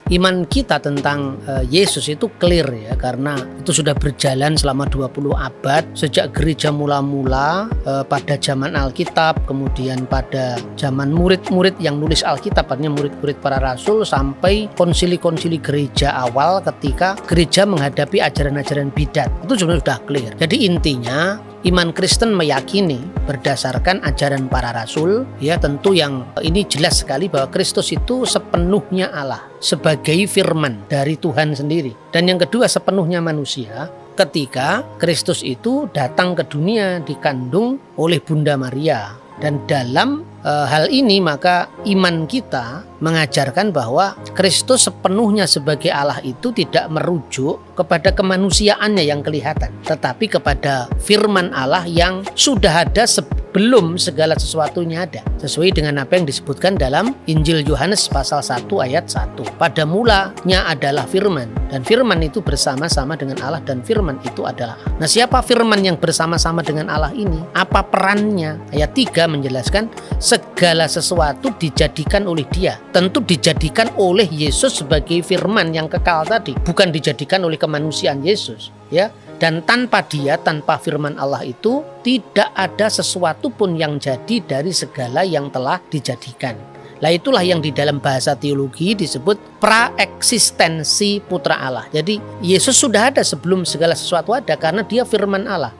Iman kita tentang Yesus itu clear ya, karena itu sudah berjalan selama 20 abad sejak gereja mula-mula pada zaman Alkitab, kemudian pada zaman murid-murid yang nulis Alkitab, artinya murid-murid para rasul, sampai konsili-konsili gereja awal ketika gereja menghadapi ajaran-ajaran bidat. Itu sebenarnya sudah clear. Jadi intinya iman Kristen meyakini berdasarkan ajaran para rasul, ya tentu yang ini jelas sekali bahwa Kristus itu sepenuhnya Allah sebagai firman dari Tuhan sendiri. Dan yang kedua sepenuhnya manusia ketika Kristus itu datang ke dunia dikandung oleh Bunda Maria. Dan dalam hal ini maka iman kita mengajarkan bahwa Kristus sepenuhnya sebagai Allah itu tidak merujuk kepada kemanusiaannya yang kelihatan, tetapi kepada firman Allah yang sudah ada sebelum segala sesuatunya ada, sesuai dengan apa yang disebutkan dalam Injil Yohanes pasal 1 ayat 1. Pada mulanya adalah firman, dan firman itu bersama-sama dengan Allah, dan firman itu adalah Allah. Nah, siapa firman yang bersama-sama dengan Allah ini? Apa perannya? Ayat 3 menjelaskan segala sesuatu dijadikan oleh Dia. Tentu dijadikan oleh Yesus sebagai firman yang kekal tadi, bukan dijadikan oleh kemanusiaan Yesus, ya. Dan tanpa Dia, tanpa firman Allah itu, tidak ada sesuatu pun yang jadi dari segala yang telah dijadikan. Lah itulah yang di dalam bahasa teologi disebut praeksistensi putra Allah. Jadi Yesus sudah ada sebelum segala sesuatu ada karena Dia firman Allah.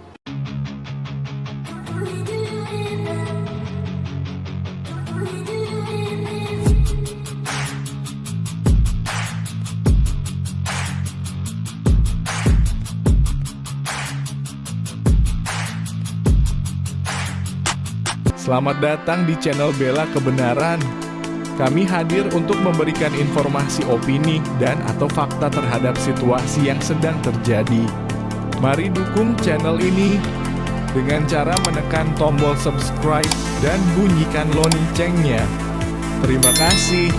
Selamat datang di channel Bela Kebenaran. Kami hadir untuk memberikan informasi opini dan atau fakta terhadap situasi yang sedang terjadi. Mari dukung channel ini dengan cara menekan tombol subscribe dan bunyikan loncengnya. Terima kasih.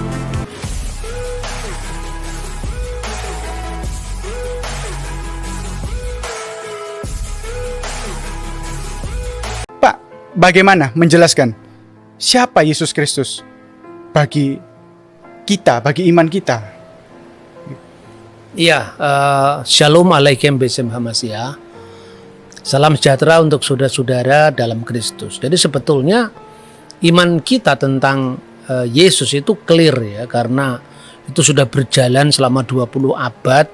Bagaimana menjelaskan siapa Yesus Kristus bagi kita, bagi iman kita? Iya, Shalom alaikum besem hamasya. Salam sejahtera untuk saudara-saudara dalam Kristus. Jadi sebetulnya iman kita tentang Yesus itu clear ya, karena itu sudah berjalan selama 20 abad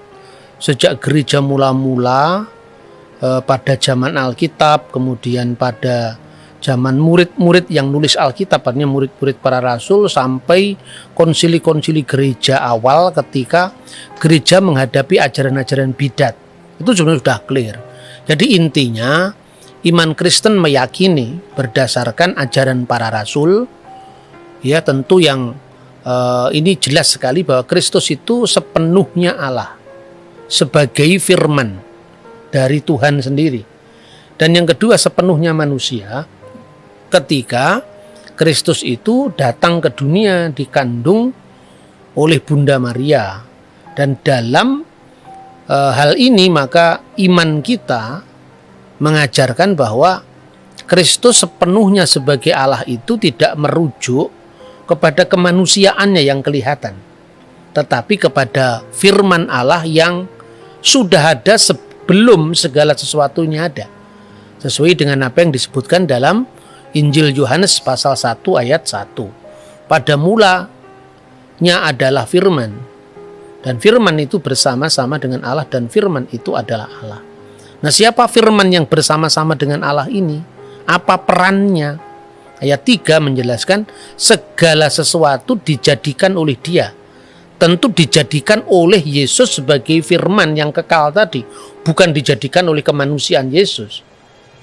sejak gereja mula-mula pada zaman Alkitab, kemudian pada zaman murid-murid yang nulis Alkitab, artinya murid-murid para rasul, sampai konsili-konsili gereja awal ketika gereja menghadapi ajaran-ajaran bidat. Itu sebenarnya sudah clear. Jadi intinya iman Kristen meyakini berdasarkan ajaran para rasul, ya tentu yang ini jelas sekali bahwa Kristus itu sepenuhnya Allah sebagai firman dari Tuhan sendiri. Dan yang kedua sepenuhnya manusia ketika Kristus itu datang ke dunia dikandung oleh Bunda Maria. Dan dalam hal ini maka iman kita mengajarkan bahwa Kristus sepenuhnya sebagai Allah itu tidak merujuk kepada kemanusiaannya yang kelihatan, tetapi kepada firman Allah yang sudah ada sebelum segala sesuatunya ada, sesuai dengan apa yang disebutkan dalam Injil Yohanes pasal 1 ayat 1. Pada mulanya adalah firman, dan firman itu bersama-sama dengan Allah, dan firman itu adalah Allah. Nah, siapa firman yang bersama-sama dengan Allah ini? Apa perannya? Ayat 3 menjelaskan segala sesuatu dijadikan oleh Dia. Tentu dijadikan oleh Yesus sebagai firman yang kekal tadi, bukan dijadikan oleh kemanusiaan Yesus.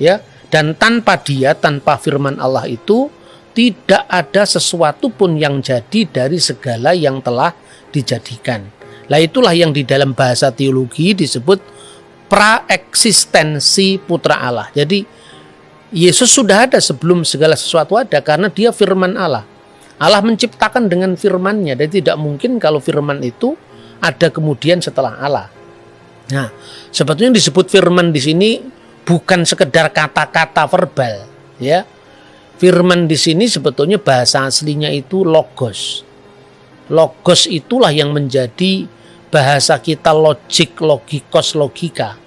Ya. Dan tanpa Dia, tanpa firman Allah itu, tidak ada sesuatu pun yang jadi dari segala yang telah dijadikan. Lah itulah yang di dalam bahasa teologi disebut praeksistensi putra Allah. Jadi Yesus sudah ada sebelum segala sesuatu ada karena Dia firman Allah. Allah menciptakan dengan firman-Nya, dan tidak mungkin kalau firman itu ada kemudian setelah Allah. Nah, sebetulnya disebut firman di sini bukan sekedar kata-kata verbal, ya. Firman di sini sebetulnya bahasa aslinya itu logos. Logos itulah yang menjadi bahasa kita logik, logikos, logika.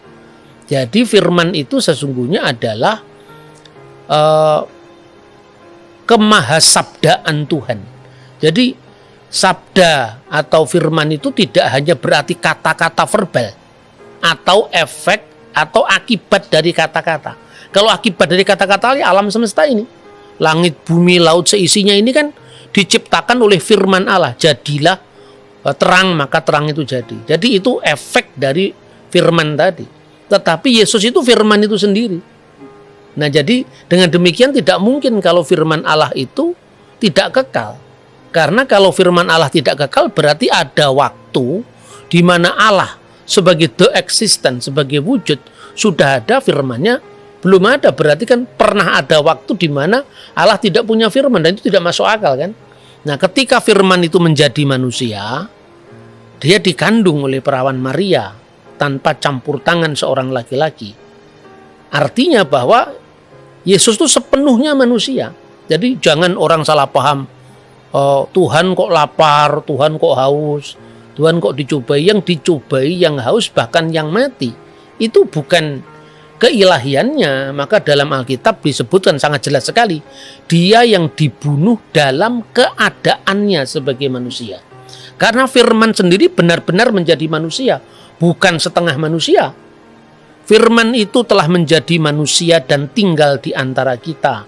Jadi firman itu sesungguhnya adalah kemahasabdaan Tuhan. Jadi sabda atau firman itu tidak hanya berarti kata-kata verbal atau efek atau akibat dari kata-kata. Kalau akibat dari kata-kata alam semesta ini, langit, bumi, laut seisinya ini kan diciptakan oleh firman Allah. Jadilah terang, maka terang itu jadi. Jadi itu efek dari firman tadi. Tetapi Yesus itu firman itu sendiri. Nah, jadi dengan demikian tidak mungkin kalau firman Allah itu tidak kekal. Karena kalau firman Allah tidak kekal berarti ada waktu di mana Allah sebagai the existence, sebagai wujud sudah ada, firmannya belum ada. Berarti kan pernah ada waktu di mana Allah tidak punya firman, dan itu tidak masuk akal kan. Nah, ketika firman itu menjadi manusia, dia dikandung oleh perawan Maria tanpa campur tangan seorang laki-laki. Artinya bahwa Yesus itu sepenuhnya manusia. Jadi jangan orang salah paham, Tuhan kok lapar, Tuhan kok haus, Tuhan kok dicobai. Yang dicobai, yang haus, bahkan yang mati, itu bukan keilahiannya. Maka dalam Alkitab disebutkan sangat jelas sekali, dia yang dibunuh dalam keadaannya sebagai manusia. Karena firman sendiri benar-benar menjadi manusia, bukan setengah manusia. Firman itu telah menjadi manusia dan tinggal di antara kita.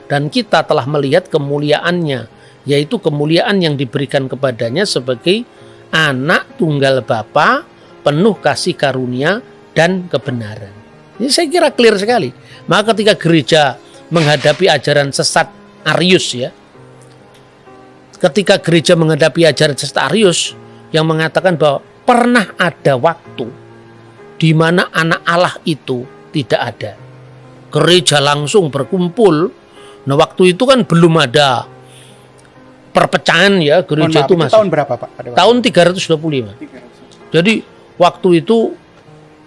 Dan kita telah melihat kemuliaannya, yaitu kemuliaan yang diberikan kepadanya sebagai anak tunggal Bapa, penuh kasih karunia dan kebenaran. Ini saya kira clear sekali. Maka ketika gereja menghadapi ajaran sesat Arius, ya, ketika gereja menghadapi ajaran sesat Arius yang mengatakan bahwa pernah ada waktu di mana anak Allah itu tidak ada, gereja langsung berkumpul. Nah, waktu itu kan belum ada perpecahan, ya, gereja itu masih. Tahun berapa, Pak? Tahun 325. Jadi waktu itu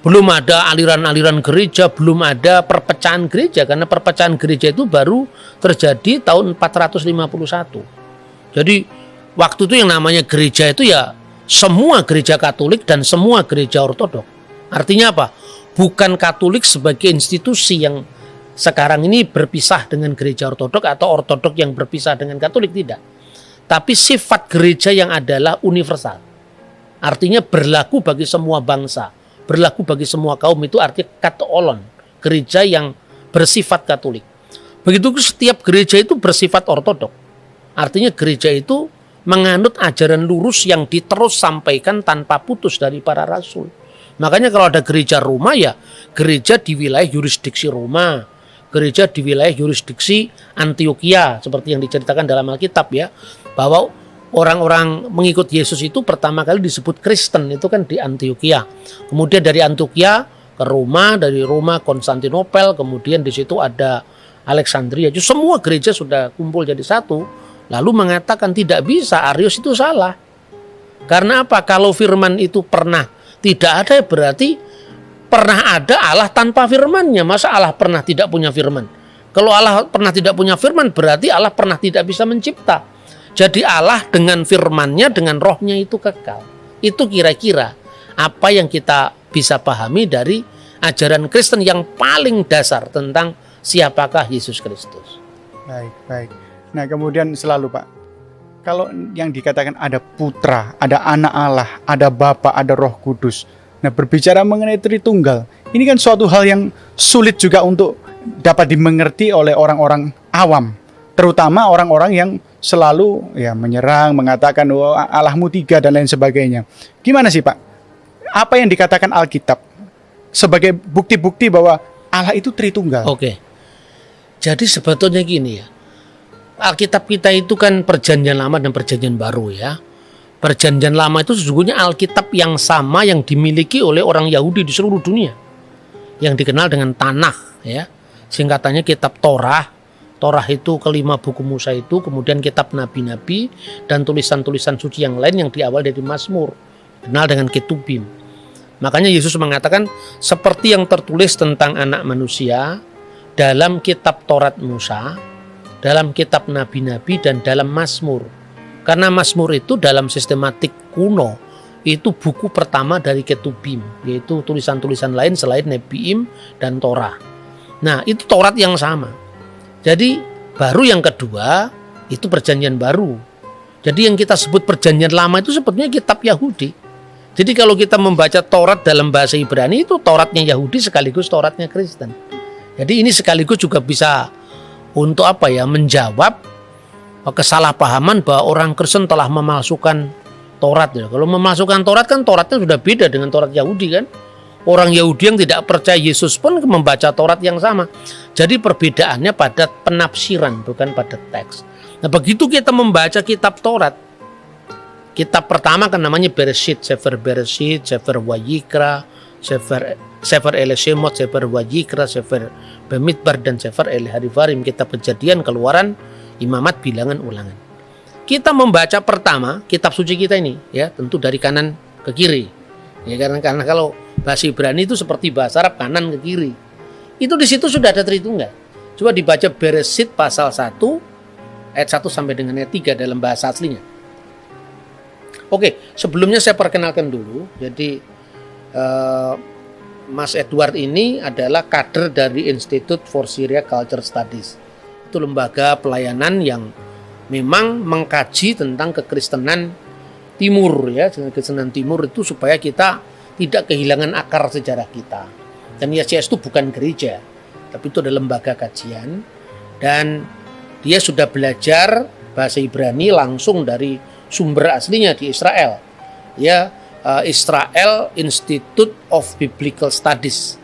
belum ada aliran-aliran gereja, belum ada perpecahan gereja, karena perpecahan gereja itu baru terjadi tahun 451. Jadi waktu itu yang namanya gereja itu ya semua gereja Katolik dan semua gereja Ortodok. Artinya apa? Bukan Katolik sebagai institusi yang sekarang ini berpisah dengan gereja Ortodok atau Ortodok yang berpisah dengan Katolik, tidak. Tapi sifat gereja yang adalah universal. Artinya berlaku bagi semua bangsa, berlaku bagi semua kaum, itu artinya katolon, gereja yang bersifat Katolik. Begitu setiap gereja itu bersifat Ortodok. Artinya gereja itu menganut ajaran lurus yang diterus sampaikan tanpa putus dari para rasul. Makanya kalau ada gereja Roma, ya gereja di wilayah yurisdiksi Roma, gereja di wilayah yurisdiksi Antioquia, seperti yang diceritakan dalam Alkitab, ya, bahwa orang-orang mengikut Yesus itu pertama kali disebut Kristen itu kan di Antioquia. Kemudian dari Antioquia ke Roma, dari Roma Konstantinopel, kemudian di situ ada Alexandria. Jadi semua gereja sudah kumpul jadi satu. Lalu mengatakan tidak bisa, Arius itu salah. Karena apa? Kalau firman itu pernah tidak ada, berarti pernah ada Allah tanpa firmannya. Masa Allah pernah tidak punya firman? Kalau Allah pernah tidak punya firman, berarti Allah pernah tidak bisa mencipta. Jadi Allah dengan firmannya, dengan rohnya itu kekal. Itu kira-kira apa yang kita bisa pahami dari ajaran Kristen yang paling dasar tentang siapakah Yesus Kristus. Baik. Nah, kemudian selalu, Pak, kalau yang dikatakan ada putra, ada anak Allah, ada Bapa, ada Roh Kudus. Nah, berbicara mengenai Tritunggal, ini kan suatu hal yang sulit juga untuk dapat dimengerti oleh orang-orang awam, terutama orang-orang yang selalu ya menyerang, mengatakan Allahmu tiga dan lain sebagainya. Gimana sih, Pak? Apa yang dikatakan Alkitab sebagai bukti-bukti bahwa Allah itu Tritunggal? Oke. Jadi sebetulnya gini, ya. Alkitab kita itu kan perjanjian lama dan perjanjian baru, ya. Perjanjian lama itu sesungguhnya Alkitab yang sama yang dimiliki oleh orang Yahudi di seluruh dunia, yang dikenal dengan Tanakh, ya. Singkatannya kitab Torah. Torah itu kelima buku Musa itu, kemudian kitab nabi-nabi dan tulisan-tulisan suci yang lain yang diawal dari Mazmur, dikenal dengan Ketubim. Makanya Yesus mengatakan seperti yang tertulis tentang anak manusia dalam kitab Taurat Musa, dalam kitab nabi-nabi dan dalam Mazmur. Karena Mazmur itu dalam sistematik kuno itu buku pertama dari Ketubim, yaitu tulisan-tulisan lain selain Nebiim dan Torah. Nah, itu Taurat yang sama. Jadi baru yang kedua itu perjanjian baru. Jadi yang kita sebut perjanjian lama itu sebetulnya kitab Yahudi. Jadi kalau kita membaca Taurat dalam bahasa Ibrani itu Tauratnya Yahudi sekaligus Tauratnya Kristen. Jadi ini sekaligus juga bisa untuk menjawab kesalahpahaman bahwa orang Kristen telah memalsukan Taurat. Kalau memalsukan Taurat kan Tauratnya sudah beda dengan Taurat Yahudi kan. Orang Yahudi yang tidak percaya Yesus pun membaca Taurat yang sama. Jadi perbedaannya pada penafsiran bukan pada teks. Nah begitu kita membaca kitab Taurat, kitab pertama kan namanya Bereshit, Sefer Bereshit, Sefer Wayikra, Sefer Elishemot, Sefer Wayikra, Sefer Bemidbar dan Sefer Eliharivarim, kitab Kejadian, Keluaran, Imamat, Bilangan, Ulangan. Kita membaca pertama kitab suci kita ini ya tentu dari kanan ke kiri. Ya karena kalau bahasa Ibrani itu seperti bahasa Arab kanan ke kiri. Itu di situ sudah ada Tritunggal. Coba dibaca Bereshit pasal 1 ayat 1 sampai dengan ayat 3 dalam bahasa aslinya. Oke, sebelumnya saya perkenalkan dulu. Jadi Mas Edward ini adalah kader dari Institute for Syria Culture Studies. Itu lembaga pelayanan yang memang mengkaji tentang kekristenan Timur ya, kekristenan Timur itu supaya kita tidak kehilangan akar sejarah kita. Dan YCS itu bukan gereja, tapi itu adalah lembaga kajian dan dia sudah belajar bahasa Ibrani langsung dari sumber aslinya di Israel. Ya, Israel Institute of Biblical Studies.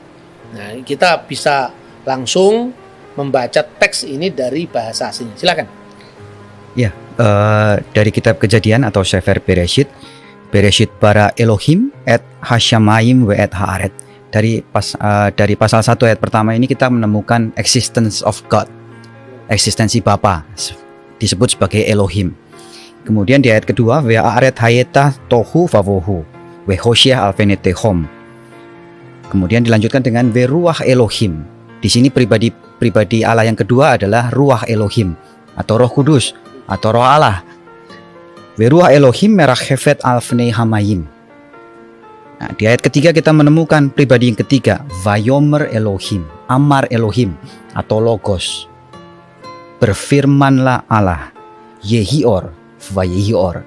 Nah, kita bisa langsung membaca teks ini dari bahasa aslinya. Silakan. Ya, dari kitab Kejadian atau Sefer Bereshit, Bereshit bara Elohim et Hashamayim ve et Haaret. Dari pasal 1 ayat pertama ini kita menemukan existence of God, eksistensi Bapa, disebut sebagai Elohim. Kemudian di ayat kedua, ve Haaret hayeta tohu vavohu, ve Hoshea alvenetehom. Kemudian dilanjutkan dengan ve ruach Elohim. Di sini pribadi Allah yang kedua adalah ruach Elohim atau Roh Kudus atau Roh Allah. Veruah Elohim merachefet alfnei hamayim. Nah, di ayat ketiga kita menemukan pribadi yang ketiga, Vayomer Elohim, Amar Elohim atau Logos. Berfirmanlah Allah, Yehior, Vayehior.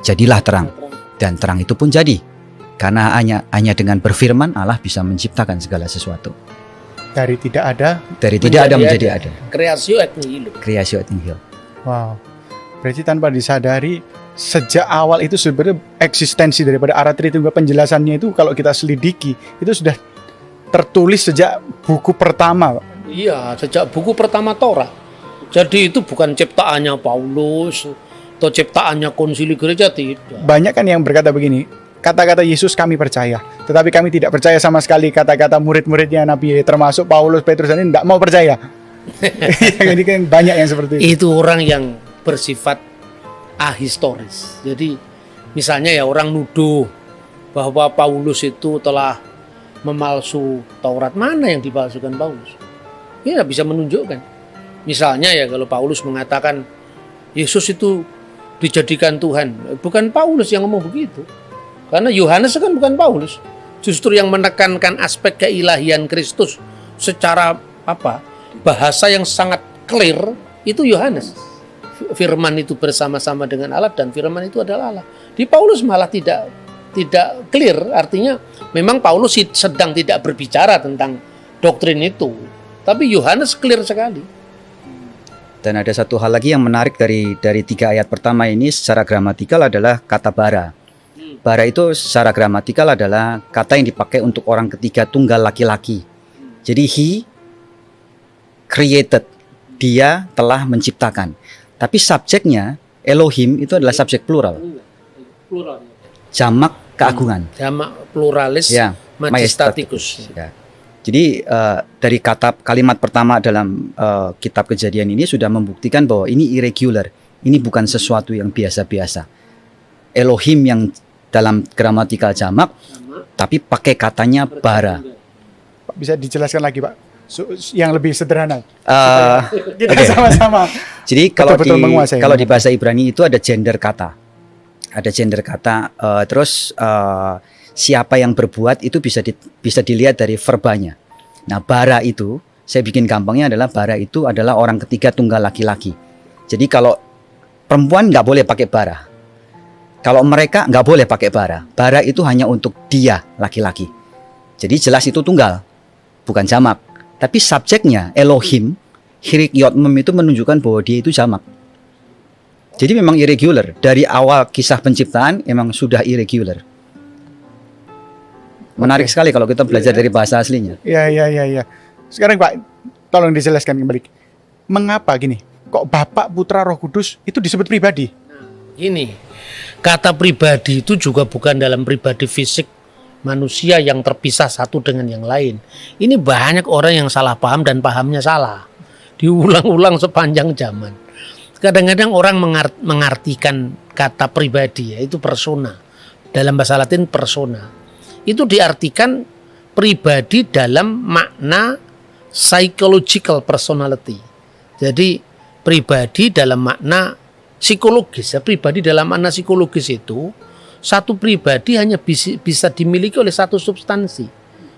Jadilah terang, dan terang itu pun jadi. Karena hanya dengan berfirman Allah bisa menciptakan segala sesuatu. Dari tidak ada menjadi ada. Creatio et nihilo. Creatio et nihilo. Wow. Berarti tanpa disadari sejak awal itu sebenarnya eksistensi daripada arah Tritunggal, penjelasannya itu kalau kita selidiki itu sudah tertulis sejak buku pertama. Iya, sejak buku pertama Torah. Jadi itu bukan ciptaannya Paulus atau ciptaannya konsili gereja, tidak. Banyak kan yang berkata begini, kata-kata Yesus kami percaya, tetapi kami tidak percaya sama sekali kata-kata murid-muridnya Nabi, termasuk Paulus, Petrus ini tidak mau percaya. Jadi kan banyak yang seperti itu. Itu orang yang bersifat ahistoris. Jadi misalnya ya orang nuduh bahwa Paulus itu telah memalsu Taurat. Mana yang dipalsukan Paulus? Dia tidak bisa menunjukkan. Misalnya ya kalau Paulus mengatakan Yesus itu dijadikan Tuhan, bukan Paulus yang ngomong begitu. Karena Yohanes kan bukan Paulus. Justru yang menekankan aspek keilahian Kristus secara bahasa yang sangat clear itu Yohanes. Firman itu bersama-sama dengan Allah dan firman itu adalah Allah. Di Paulus malah tidak clear, artinya memang Paulus sedang tidak berbicara tentang doktrin itu, tapi Yohanes clear sekali. Dan ada satu hal lagi yang menarik dari 3 ayat pertama ini secara gramatikal adalah kata bara. Bara itu secara gramatikal adalah kata yang dipakai untuk orang ketiga tunggal laki-laki. Jadi he created, dia telah menciptakan. Tapi subjeknya Elohim itu adalah subjek plural. Jamak keagungan. Jamak pluralis ya, majestaticus. Ya. Jadi dari kalimat pertama dalam kitab Kejadian ini sudah membuktikan bahwa ini irregular. Ini bukan sesuatu yang biasa-biasa. Elohim yang dalam gramatikal jamak, tapi pakai katanya bara. Pak, bisa dijelaskan lagi Pak, yang lebih sederhana. Kita Oke. sama-sama. Jadi kalau betul-betul menguasai. kalau di bahasa Ibrani itu ada gender kata. Ada gender kata, terus siapa yang berbuat itu bisa dilihat dari verbanya. Nah, bara itu saya bikin gampangnya adalah bara itu adalah orang ketiga tunggal laki-laki. Jadi kalau perempuan nggak boleh pakai bara. Kalau mereka nggak boleh pakai bara. Bara itu hanya untuk dia laki-laki. Jadi jelas itu tunggal, bukan jamak. Tapi subjeknya Elohim, Hirik Yod Mem itu menunjukkan bahwa dia itu jamak. Jadi memang irregular. Dari awal kisah penciptaan emang sudah irregular. Menarik sekali kalau kita belajar dari bahasa aslinya. Ya. Sekarang Pak, tolong dijelaskan kembali. Mengapa gini? Kok Bapa, Putra, Roh Kudus itu disebut pribadi? Ini kata pribadi itu juga bukan dalam pribadi fisik manusia yang terpisah satu dengan yang lain. Ini banyak orang yang salah paham dan pahamnya salah. Diulang-ulang sepanjang zaman. Kadang-kadang orang mengartikan kata pribadi, yaitu persona. Dalam bahasa Latin persona. Itu diartikan pribadi dalam makna psychological personality. Jadi pribadi dalam makna psikologis. Ya, pribadi dalam makna psikologis itu satu pribadi hanya bisa dimiliki oleh satu substansi.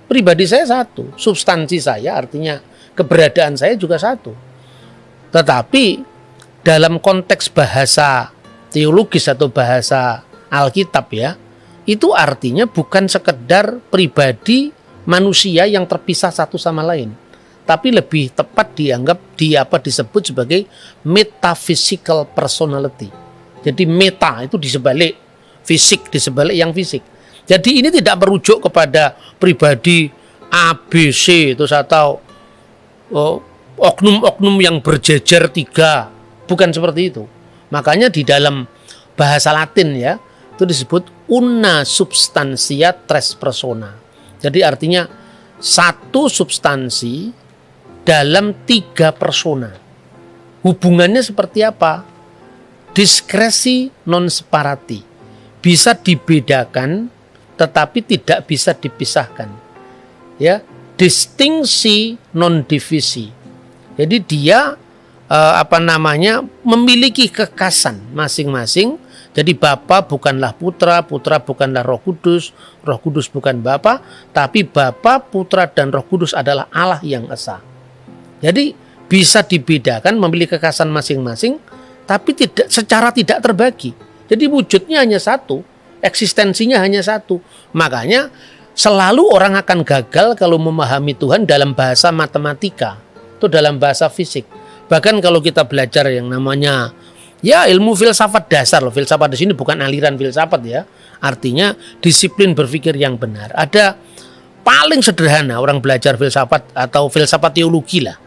Pribadi saya satu, substansi saya artinya keberadaan saya juga satu. Tetapi dalam konteks bahasa teologis atau bahasa Alkitab ya, itu artinya bukan sekedar pribadi manusia yang terpisah satu sama lain, tapi lebih tepat dianggap disebut sebagai metaphysical personality. Jadi meta itu disebalik fisik, disebalik yang fisik. Jadi ini tidak merujuk kepada pribadi ABC itu atau oknum-oknum yang berjejer tiga, bukan seperti itu. Makanya di dalam bahasa Latin ya itu disebut una substantia tres persona. Jadi artinya satu substansi dalam tiga persona. Hubungannya seperti apa? Diskresi non separati. Bisa dibedakan tetapi tidak bisa dipisahkan. Ya, distingsi non divisi. Jadi dia memiliki kekasan masing-masing. Jadi Bapa bukanlah Putra, Putra bukanlah Roh Kudus bukan Bapa, tapi Bapa, Putra dan Roh Kudus adalah Allah yang esa. Jadi bisa dibedakan, memiliki kekasan masing-masing, tapi secara tidak terbagi. Jadi wujudnya hanya satu, eksistensinya hanya satu. Makanya selalu orang akan gagal kalau memahami Tuhan dalam bahasa matematika atau dalam bahasa fisik. Bahkan kalau kita belajar yang namanya ya ilmu filsafat dasar loh. Filsafat di sini bukan aliran filsafat ya. Artinya disiplin berpikir yang benar. Ada paling sederhana orang belajar filsafat atau filsafat teologi lah.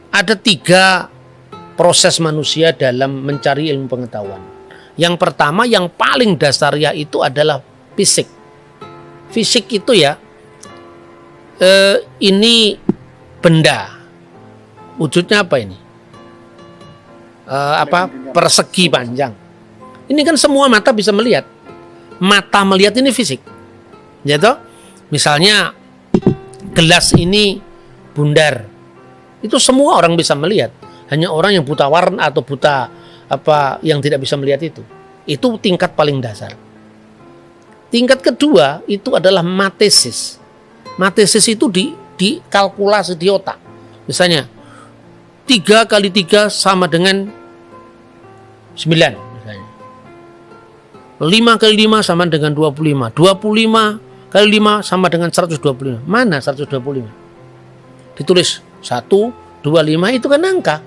Ada 3 proses manusia dalam mencari ilmu pengetahuan. Yang pertama yang paling dasariah itu adalah fisik. Fisik itu ya ini benda. Wujudnya apa ini? Persegi panjang. Ini kan semua mata bisa melihat. Mata melihat ini fisik. Ya toh? Misalnya gelas ini bundar. Itu semua orang bisa melihat. Hanya orang yang buta warna atau buta yang tidak bisa melihat itu. Itu tingkat paling dasar. Tingkat kedua itu adalah matesis. Matesis itu dikalkulasi di otak. Misalnya 3 kali 3 sama dengan 9 misalnya. 5 kali 5 sama dengan 25. 25 kali 5 sama dengan 125. Mana 125? Ditulis 1, 25 itu kan angka.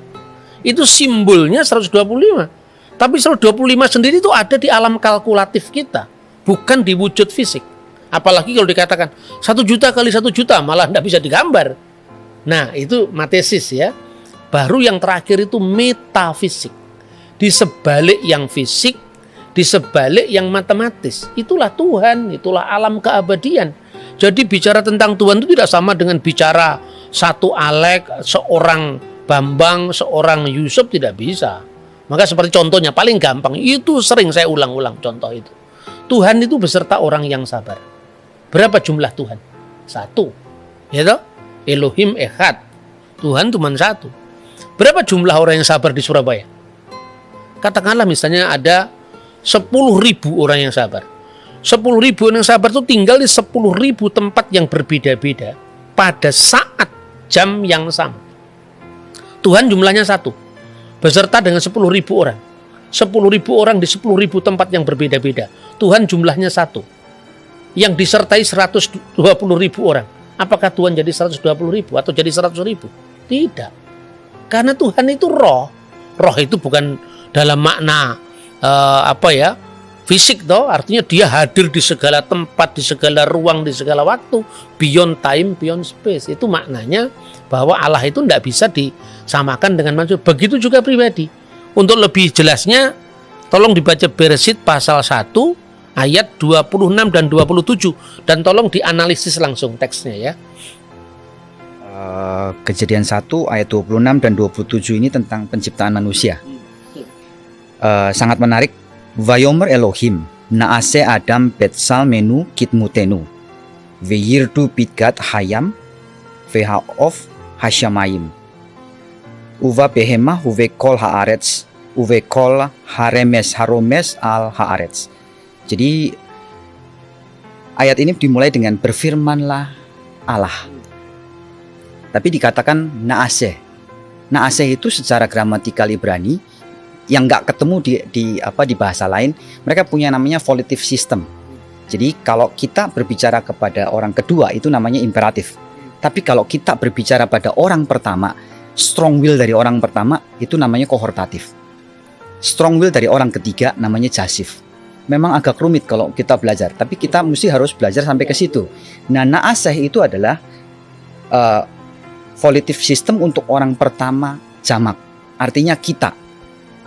Itu simbolnya 125. Tapi 125 sendiri itu ada di alam kalkulatif kita, bukan di wujud fisik. Apalagi kalau dikatakan 1 juta kali 1 juta malah tidak bisa digambar. Nah itu matesis ya. Baru yang terakhir itu metafisik. Di sebalik yang fisik, di sebalik yang matematis. Itulah Tuhan, itulah alam keabadian. Jadi bicara tentang Tuhan itu tidak sama dengan bicara satu Alek, seorang Bambang, seorang Yusuf, tidak bisa. Maka seperti contohnya paling gampang, itu sering saya ulang-ulang contoh itu. Tuhan itu beserta orang yang sabar. Berapa jumlah Tuhan? 1. Ya toh? Elohim Echad. Tuhan cuma satu. Berapa jumlah orang yang sabar di Surabaya? Katakanlah misalnya ada 10.000 orang yang sabar. 10.000 orang yang sabar itu tinggal di 10.000 tempat yang berbeda-beda pada saat jam yang sama. Tuhan jumlahnya satu, beserta dengan 10.000 orang. 10.000 orang di 10.000 tempat yang berbeda-beda. Tuhan jumlahnya satu, yang disertai 120.000 orang. Apakah Tuhan jadi 120.000 atau jadi 100.000? Tidak. Karena Tuhan itu roh. Roh itu bukan dalam makna fisik toh, artinya dia hadir di segala tempat, di segala ruang, di segala waktu, beyond time, beyond space. Itu maknanya bahwa Allah itu tidak bisa disamakan dengan manusia. Begitu juga pribadi. Untuk lebih jelasnya, tolong dibaca Bereshit pasal 1 ayat 26 dan 27, dan tolong dianalisis langsung teksnya ya. Kejadian 1 ayat 26 dan 27 ini tentang penciptaan manusia. Sangat menarik. Vayomer Elohim naase Adam betsal menu kitmutenu veyirdu pitgat hayam vehaof hasyamayim uva behemah uve kol haaretz uve kol haremes haromes al haaretz. Jadi ayat ini dimulai dengan berfirmanlah Allah. Tapi dikatakan naase. Naase itu secara gramatikal Ibrani yang nggak ketemu di bahasa lain, mereka punya namanya volitive system. Jadi kalau kita berbicara kepada orang kedua itu namanya imperatif. Tapi kalau kita berbicara pada orang pertama, strong will dari orang pertama itu namanya kohortatif. Strong will dari orang ketiga namanya jasif. Memang agak rumit kalau kita belajar, tapi kita mesti harus belajar sampai ke situ. Nah, naaseh itu adalah volitive system untuk orang pertama jamak, artinya kita.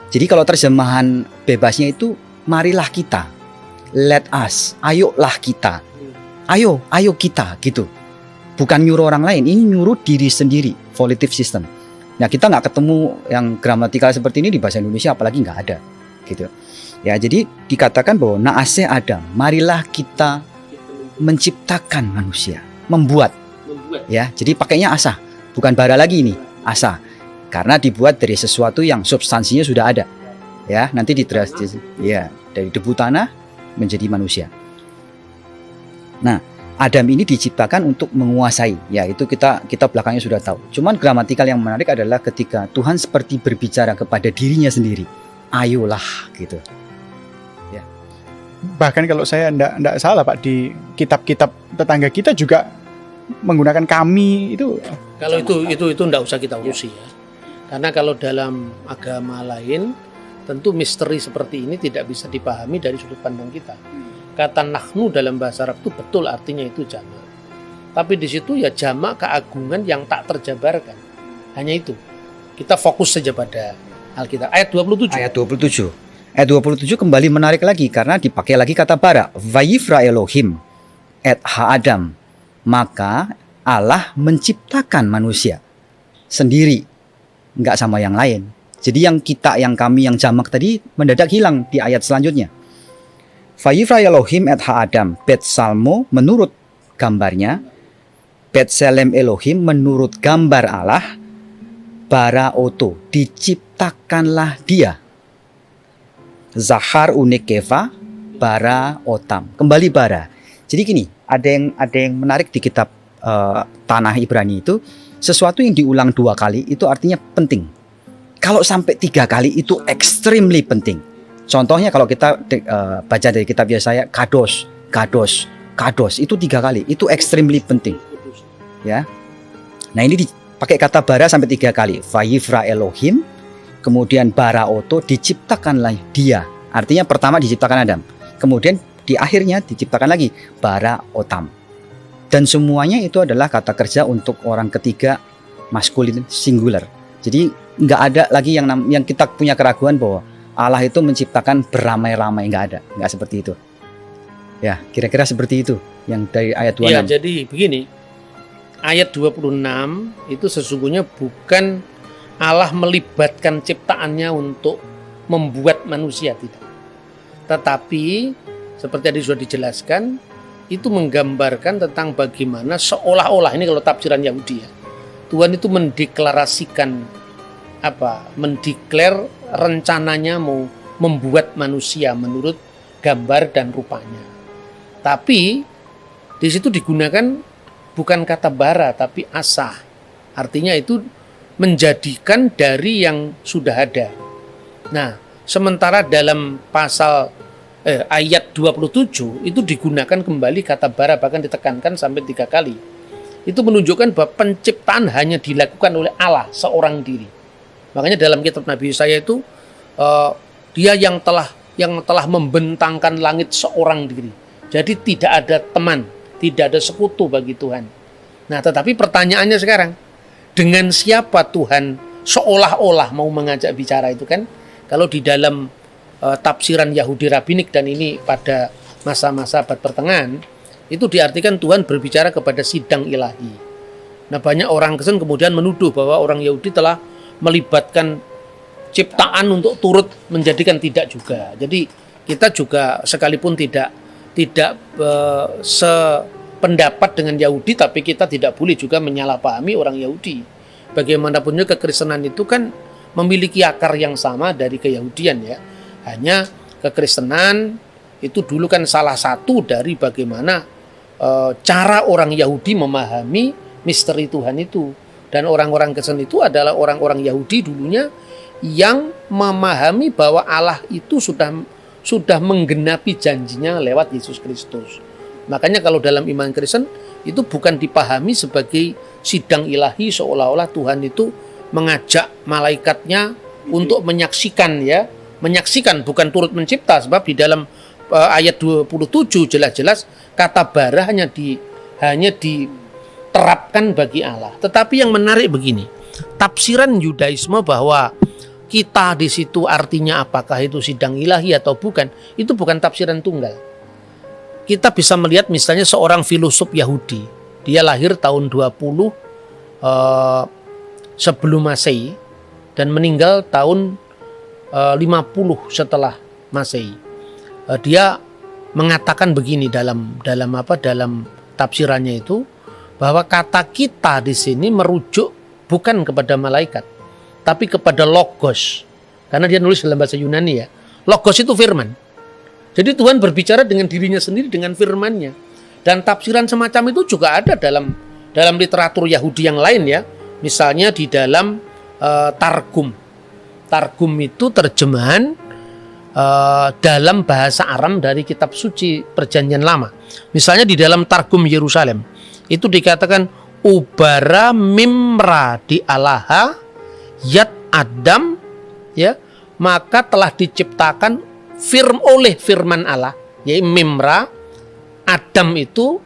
Jadi kalau terjemahan bebasnya itu marilah kita, let us, ayolah kita, ayo kita gitu. Bukan nyuruh orang lain, ini nyuruh diri sendiri, volitive system. Nah, kita nggak ketemu yang gramatikal seperti ini di bahasa Indonesia, apalagi nggak ada gitu. Ya, jadi dikatakan bahwa naase Adam, marilah kita menciptakan manusia, membuat. Ya, jadi pakainya asa, bukan bara lagi ini, asa. Karena dibuat dari sesuatu yang substansinya sudah ada. Ya, nanti ya, dari debu tanah menjadi manusia. Nah, Adam ini diciptakan untuk menguasai. Ya, itu kita belakangnya sudah tahu. Cuman gramatikal yang menarik adalah ketika Tuhan seperti berbicara kepada dirinya sendiri. Ayolah gitu. Ya. Bahkan kalau saya enggak salah Pak, di kitab-kitab tetangga kita juga menggunakan kami itu. Kalau itu enggak usah kita urusi ya. Karena kalau dalam agama lain tentu misteri seperti ini tidak bisa dipahami dari sudut pandang kita. Kata nahnu dalam bahasa Arab itu betul artinya itu jamak. Tapi di situ ya jamak keagungan yang tak terjabarkan. Hanya itu. Kita fokus saja pada Alkitab. Ayat 27. Ayat 27 kembali menarik lagi karena dipakai lagi kata bara. Vayifra Elohim et ha-Adam. Maka Allah menciptakan manusia sendiri. Enggak sama yang lain. Jadi yang kita, yang kami, yang jamak tadi mendadak hilang di ayat selanjutnya. Vayifra Elohim et ha-Adam Bet Salmo menurut gambarnya, Bet Selem Elohim menurut gambar Allah, Bara Oto diciptakanlah dia, Zahar Unekeva Bara Otam, kembali bara. Jadi gini, ada yang menarik di kitab Tanah Ibrani itu, sesuatu yang diulang 2 kali itu artinya penting. Kalau sampai 3 kali itu extremely penting. Contohnya kalau kita baca dari kitab Yesaya, kados itu 3 kali, itu extremely penting. Ya. Nah, ini dipakai kata bara sampai 3 kali. Vayifra Elohim, kemudian bara oto diciptakanlah dia. Artinya pertama diciptakan Adam. Kemudian di akhirnya diciptakan lagi bara otam. Dan semuanya itu adalah kata kerja untuk orang ketiga maskulin singular. Jadi nggak ada lagi yang kita punya keraguan bahwa Allah itu menciptakan beramai-ramai, nggak ada, nggak seperti itu. Ya, kira-kira seperti itu yang dari ayat 26. Ya, jadi begini. Ayat 26 itu sesungguhnya bukan Allah melibatkan ciptaannya untuk membuat manusia, tidak. Tetapi seperti tadi sudah dijelaskan, itu menggambarkan tentang bagaimana seolah-olah, ini kalau tafsiran Yahudi ya, Tuhan itu mendeklarasikan mendeklar rencananya mau membuat manusia menurut gambar dan rupanya. Tapi di situ digunakan bukan kata bara tapi asah. Artinya itu menjadikan dari yang sudah ada. Nah, sementara dalam pasal ayat 27 itu digunakan kembali kata bara, bahkan ditekankan sampai 3 kali. Itu menunjukkan bahwa penciptaan hanya dilakukan oleh Allah seorang diri. Makanya dalam kitab Nabi Yesaya itu dia yang telah membentangkan langit seorang diri. Jadi tidak ada teman, tidak ada sekutu bagi Tuhan. Nah, tetapi pertanyaannya sekarang, dengan siapa Tuhan seolah-olah mau mengajak bicara itu kan? Kalau di dalam tafsiran Yahudi Rabbinik, dan ini pada masa-masa abad pertengahan, itu diartikan Tuhan berbicara kepada sidang ilahi. Nah, banyak orang Kristen kemudian menuduh bahwa orang Yahudi telah melibatkan ciptaan untuk turut menjadikan, tidak juga. Jadi kita juga sekalipun tidak sependapat dengan Yahudi, tapi kita tidak boleh juga menyalahpahami orang Yahudi. Bagaimanapun juga kekristenan itu kan memiliki akar yang sama dari keyahudian ya. Hanya kekristenan itu dulu kan salah satu dari bagaimana cara orang Yahudi memahami misteri Tuhan itu. Dan orang-orang Kristen itu adalah orang-orang Yahudi dulunya yang memahami bahwa Allah itu sudah menggenapi janjinya lewat Yesus Kristus. Makanya kalau dalam iman Kristen itu bukan dipahami sebagai sidang ilahi seolah-olah Tuhan itu mengajak malaikatnya untuk menyaksikan ya, menyaksikan bukan turut mencipta, sebab di dalam ayat 27 jelas-jelas kata bara hanya diterapkan bagi Allah. Tetapi yang menarik begini, tafsiran Yudaisme bahwa kita di situ artinya apakah itu sidang ilahi atau bukan, itu bukan tafsiran tunggal. Kita bisa melihat misalnya seorang filosof Yahudi, dia lahir tahun 20 sebelum Masehi dan meninggal tahun 50 setelah Masehi. Dia mengatakan begini dalam tafsirannya itu, bahwa kata kita di sini merujuk bukan kepada malaikat, tapi kepada logos. Karena dia nulis dalam bahasa Yunani ya. Logos itu firman. Jadi Tuhan berbicara dengan dirinya sendiri dengan firman-Nya. Dan tafsiran semacam itu juga ada dalam literatur Yahudi yang lain ya. Misalnya di dalam Targum. Targum itu terjemahan dalam bahasa Aram dari kitab suci Perjanjian Lama. Misalnya di dalam Targum Yerusalem itu dikatakan ubara mimra di alaha yat Adam ya, maka telah diciptakan oleh firman Allah, yaitu mimra. Adam itu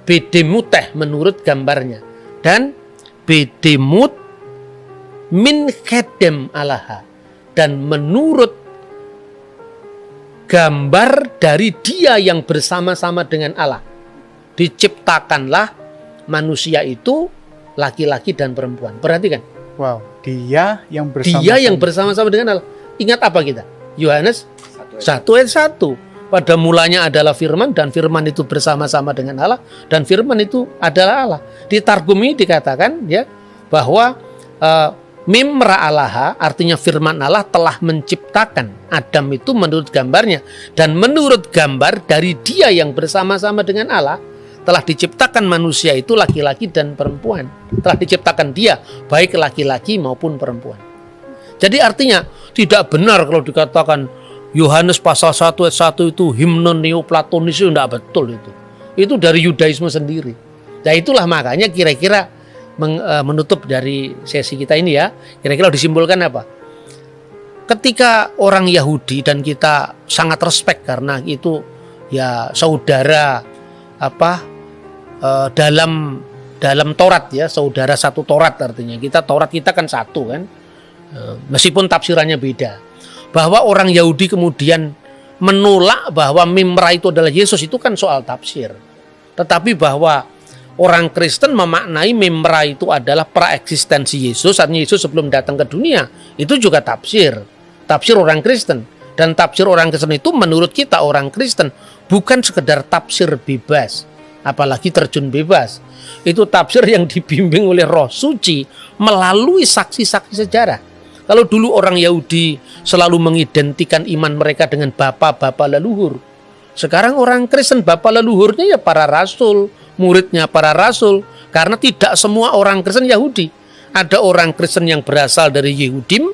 bedemuteh menurut gambarnya, dan bedemut min khedem alaha, dan menurut gambar dari dia yang bersama-sama dengan Allah diciptakanlah manusia itu laki-laki dan perempuan. Perhatikan. Wow, dia yang bersama-sama dengan Allah. Ingat apa kita? Yohanes 1 ayat 1. Pada mulanya adalah firman, dan firman itu bersama-sama dengan Allah, dan firman itu adalah Allah. Di Targum ini dikatakan ya bahwa mimra alaha, artinya firman Allah telah menciptakan Adam itu menurut gambarnya, dan menurut gambar dari dia yang bersama-sama dengan Allah telah diciptakan manusia itu laki-laki dan perempuan. Telah diciptakan dia baik laki-laki maupun perempuan. Jadi artinya tidak benar kalau dikatakan Yohanes pasal 1 ayat 1 itu himnon neoplatonis, itu tidak betul itu. Itu dari Yudaisme sendiri. Nah itulah makanya kira-kira menutup dari sesi kita ini ya. Kira-kira disimpulkan apa? Ketika orang Yahudi, dan kita sangat respect karena itu ya saudara dalam Taurat ya, saudara satu Taurat, artinya Taurat kita kan satu kan, meskipun tafsirannya beda. Bahwa orang Yahudi kemudian menolak bahwa mimra itu adalah Yesus, itu kan soal tafsir. Tetapi bahwa orang Kristen memaknai mimra itu adalah praeksistensi Yesus, artinya Yesus sebelum datang ke dunia, itu juga tafsir orang Kristen. Dan tafsir orang Kristen itu menurut kita orang Kristen bukan sekedar tafsir bebas, apalagi terjun bebas. Itu tafsir yang dibimbing oleh Roh Suci melalui saksi-saksi sejarah. Kalau dulu orang Yahudi selalu mengidentikan iman mereka dengan bapa-bapa leluhur, sekarang orang Kristen bapa leluhurnya ya para rasul, muridnya para rasul. Karena tidak semua orang Kristen Yahudi. Ada orang Kristen yang berasal dari Yehudim,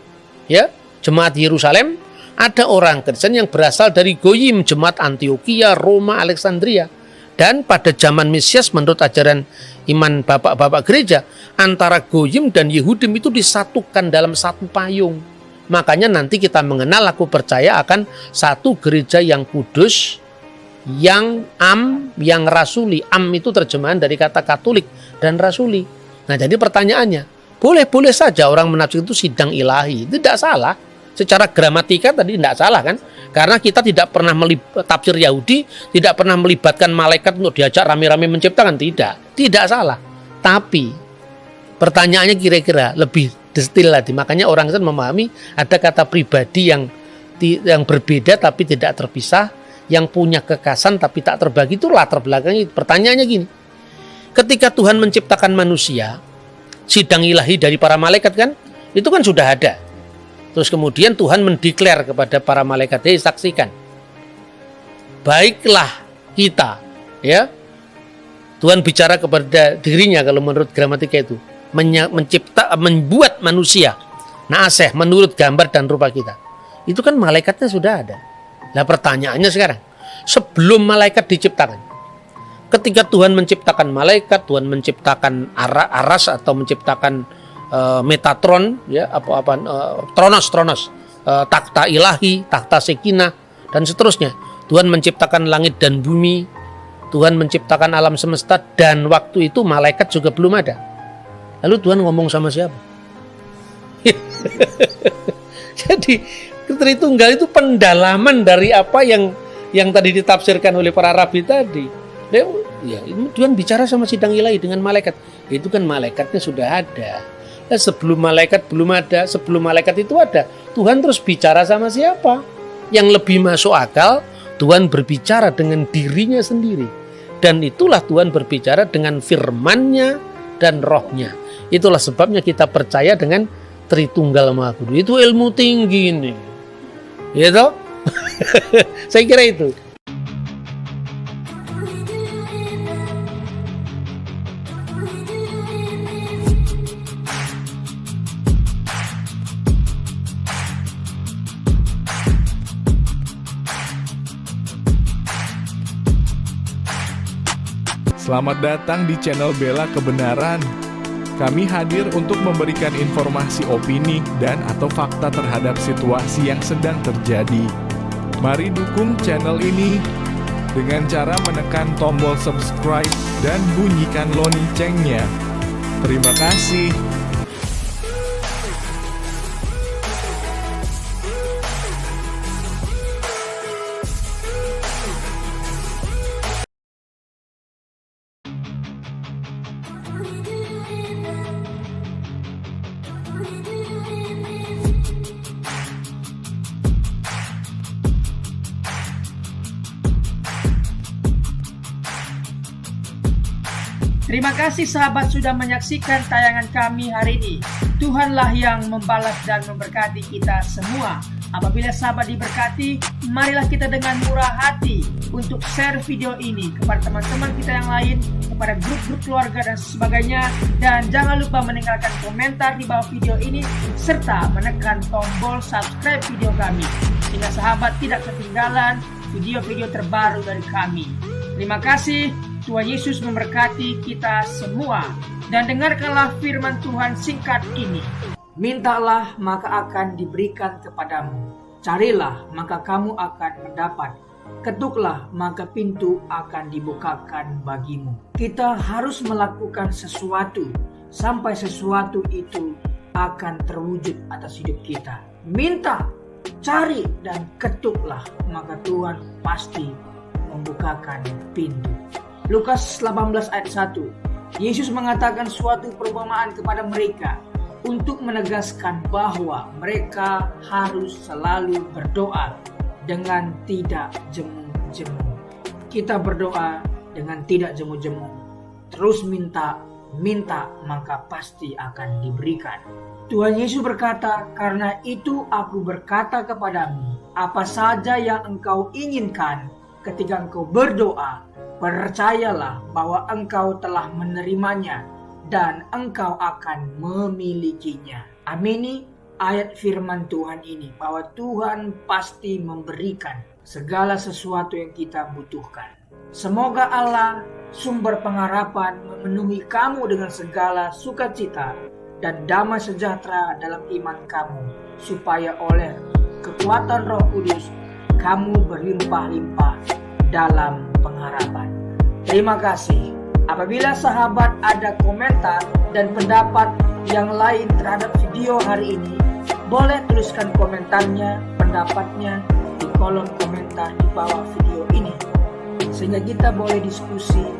ya, jemaat Yerusalem. Ada orang Kristen yang berasal dari Goyim, jemaat Antioquia, Roma, Alexandria. Dan pada zaman Mesias menurut ajaran iman bapak-bapak gereja, antara Goyim dan Yehudim itu disatukan dalam satu payung. Makanya nanti kita mengenal, aku percaya akan satu gereja yang kudus, yang yang rasuli. Itu terjemahan dari kata Katolik dan rasuli. Nah, jadi pertanyaannya, boleh-boleh saja orang menafsir itu sidang ilahi. Itu tidak salah. Secara gramatika tadi tidak salah kan? Karena kita tidak pernah tafsir Yahudi, tidak pernah melibatkan malaikat untuk diajak rame-rame menciptakan. Tidak salah. Tapi pertanyaannya kira-kira lebih detail lagi. Makanya orang Kristen memahami ada kata pribadi yang berbeda tapi tidak terpisah, yang punya kekasan tapi tak terbagi. Itu latar belakangnya. Pertanyaannya gini, ketika Tuhan menciptakan manusia, sidang ilahi dari para malaikat kan, itu kan sudah ada. Terus kemudian Tuhan mendeklar kepada para malaikat, saksikan, baiklah kita, ya. Tuhan bicara kepada dirinya kalau menurut gramatika itu, membuat manusia, na'aseh, menurut gambar dan rupa kita. Itu kan malaikatnya sudah ada. Nah, pertanyaannya sekarang, sebelum malaikat diciptakan, ketika Tuhan menciptakan malaikat, Tuhan menciptakan aras atau menciptakan Metatron, ya, Tronos, takhta ilahi, takhta sekinah, dan seterusnya. Tuhan menciptakan langit dan bumi, Tuhan menciptakan alam semesta, dan waktu itu malaikat juga belum ada. Lalu Tuhan ngomong sama siapa? Jadi Tritunggal itu pendalaman dari apa yang tadi ditafsirkan oleh para rabi tadi. Ya, Tuhan bicara sama sidang ilahi dengan malaikat. Itu kan malaikatnya sudah ada. Sebelum malaikat belum ada, sebelum malaikat itu ada, Tuhan terus bicara sama siapa? Yang lebih masuk akal, Tuhan berbicara dengan dirinya sendiri. Dan itulah Tuhan berbicara dengan firman-Nya dan roh-Nya. Itulah sebabnya kita percaya dengan Tritunggal Maha Kudus. Itu ilmu tinggi nih. Ya toh? Saya kira itu. Selamat datang di channel Bela Kebenaran. Kami hadir untuk memberikan informasi opini dan atau fakta terhadap situasi yang sedang terjadi. Mari dukung channel ini dengan cara menekan tombol subscribe dan bunyikan loncengnya. Terima kasih. Terima kasih sahabat sudah menyaksikan tayangan kami hari ini. Tuhanlah yang membalas dan memberkati kita semua. Apabila sahabat diberkati, marilah kita dengan murah hati untuk share video ini kepada teman-teman kita yang lain, kepada grup-grup keluarga dan sebagainya. Dan jangan lupa meninggalkan komentar di bawah video ini, serta menekan tombol subscribe video kami, sehingga sahabat tidak ketinggalan video-video terbaru dari kami. Terima kasih. Tuhan Yesus memberkati kita semua. Dan dengarkanlah firman Tuhan singkat ini. Mintalah maka akan diberikan kepadamu. Carilah maka kamu akan mendapat. Ketuklah maka pintu akan dibukakan bagimu. Kita harus melakukan sesuatu sampai sesuatu itu akan terwujud atas hidup kita. Minta, cari, dan ketuklah maka Tuhan pasti membukakan pintu. Lukas 18 ayat 1. Yesus mengatakan suatu perumpamaan kepada mereka untuk menegaskan bahwa mereka harus selalu berdoa dengan tidak jemu-jemu. Kita berdoa dengan tidak jemu-jemu. Terus minta, maka pasti akan diberikan. Tuhan Yesus berkata, "Karena itu aku berkata kepadamu, apa saja yang engkau inginkan ketika engkau berdoa, percayalah bahwa engkau telah menerimanya dan engkau akan memilikinya." Amini ayat firman Tuhan ini, bahwa Tuhan pasti memberikan segala sesuatu yang kita butuhkan. Semoga Allah, sumber pengharapan, memenuhi kamu dengan segala sukacita dan damai sejahtera dalam iman kamu, supaya oleh kekuatan Roh Kudus kamu berlimpah-limpah dalam pengharapan. Terima kasih. Apabila sahabat ada komentar dan pendapat yang lain terhadap video hari ini, boleh tuliskan komentarnya, pendapatnya di kolom komentar di bawah video ini, sehingga kita boleh diskusi